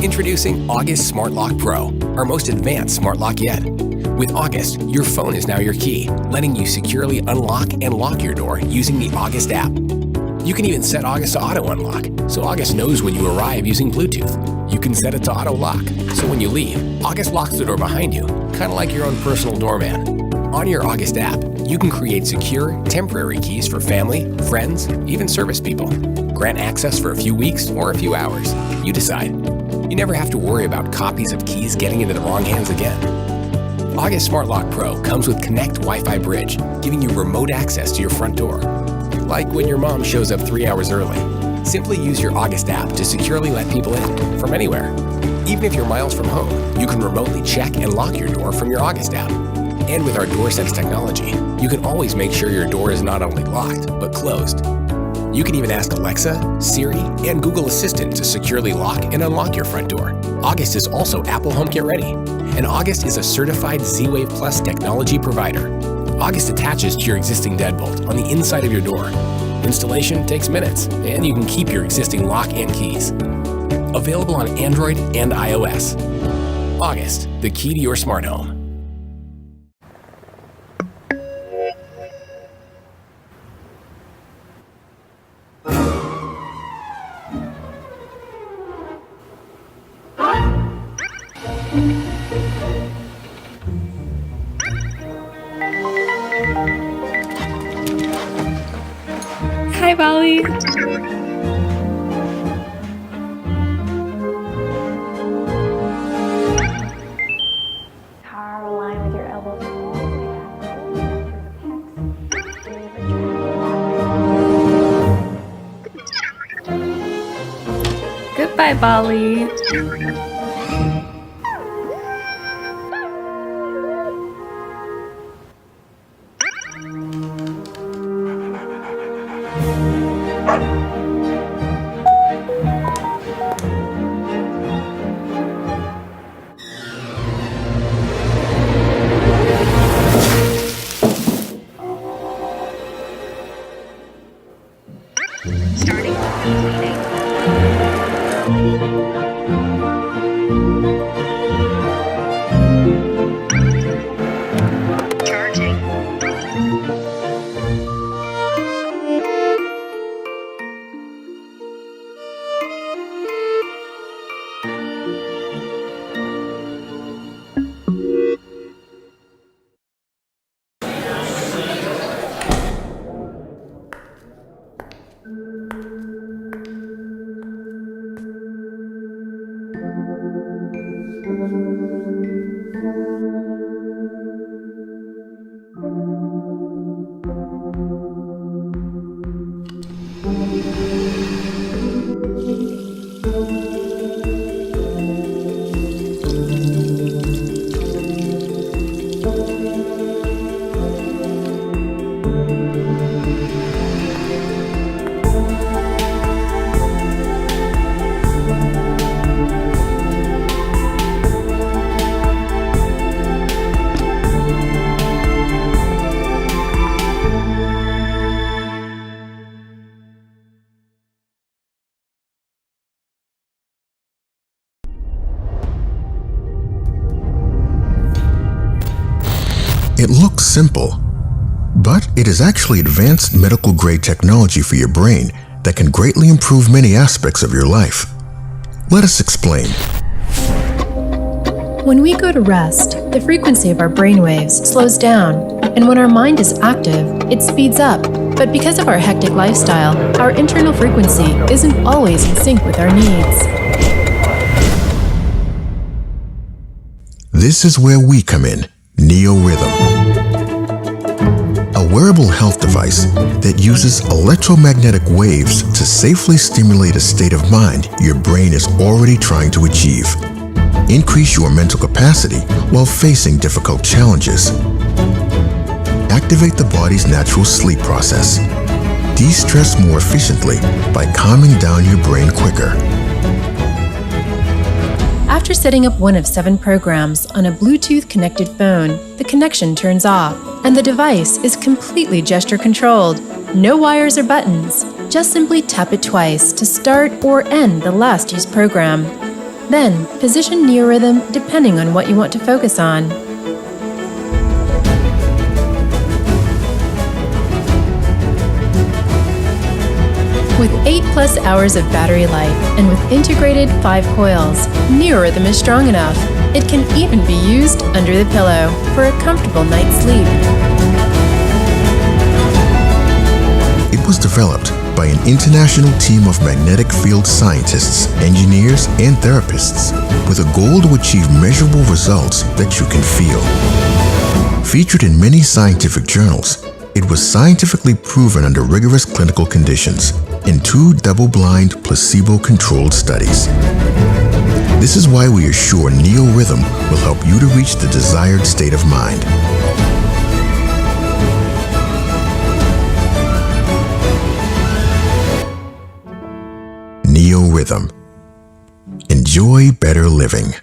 Introducing August Smart Lock Pro, our most advanced smart lock yet. With August, your phone is now your key, letting you securely unlock and lock your door using the August app. You can even set August to auto unlock, so August knows when you arrive using Bluetooth. You can set it to auto lock, so when you leave, August locks the door behind you, kind of like your own personal doorman. On your August app, you can create secure, temporary keys for family, friends, even service people. Grant access for a few weeks or a few hours. You decide. You never have to worry about copies of keys getting into the wrong hands again. August Smart Lock Pro comes with Connect Wi-Fi Bridge, giving you remote access to your front door. Like when your mom shows up 3 hours early. Simply use your August app to securely let people in from anywhere. Even if you're miles from home, you can remotely check and lock your door from your August app. And with our DoorSense technology, you can always make sure your door is not only locked, but closed. You can even ask Alexa, Siri, and Google Assistant to securely lock and unlock your front door. August is also Apple HomeKit ready. And August is a certified Z-Wave Plus technology provider. August attaches to your existing deadbolt on the inside of your door. Installation takes minutes, and you can keep your existing lock and keys. Available on Android and iOS. August, the key to your smart home. Hi, Bali. Power line with your elbows all the way up. Goodbye, Bali. Starting cleaning. Charging. It looks simple, but it is actually advanced medical-grade technology for your brain that can greatly improve many aspects of your life. Let us explain. When we go to rest, the frequency of our brainwaves slows down, and when our mind is active, it speeds up. But because of our hectic lifestyle, our internal frequency isn't always in sync with our needs. This is where we come in. NeoRhythm, a wearable health device that uses electromagnetic waves to safely stimulate a state of mind your brain is already trying to achieve. Increase your mental capacity while facing difficult challenges. Activate the body's natural sleep process. De-stress more efficiently by calming down your brain quicker. After setting up one of 7 programs on a Bluetooth-connected phone, the connection turns off, and the device is completely gesture-controlled. No wires or buttons. Just simply tap it twice to start or end the last used program. Then, position neorhythm depending on what you want to focus on. With 8+ hours of battery life and with integrated 5 coils, neorhythm is strong enough. It can even be used under the pillow for a comfortable night's sleep. It was developed by an international team of magnetic field scientists, engineers, and therapists with a goal to achieve measurable results that you can feel. Featured in many scientific journals, it was scientifically proven under rigorous clinical conditions in 2 double-blind, placebo-controlled studies. This is why we are sure neorhythm will help you to reach the desired state of mind. Neorhythm. Enjoy better living.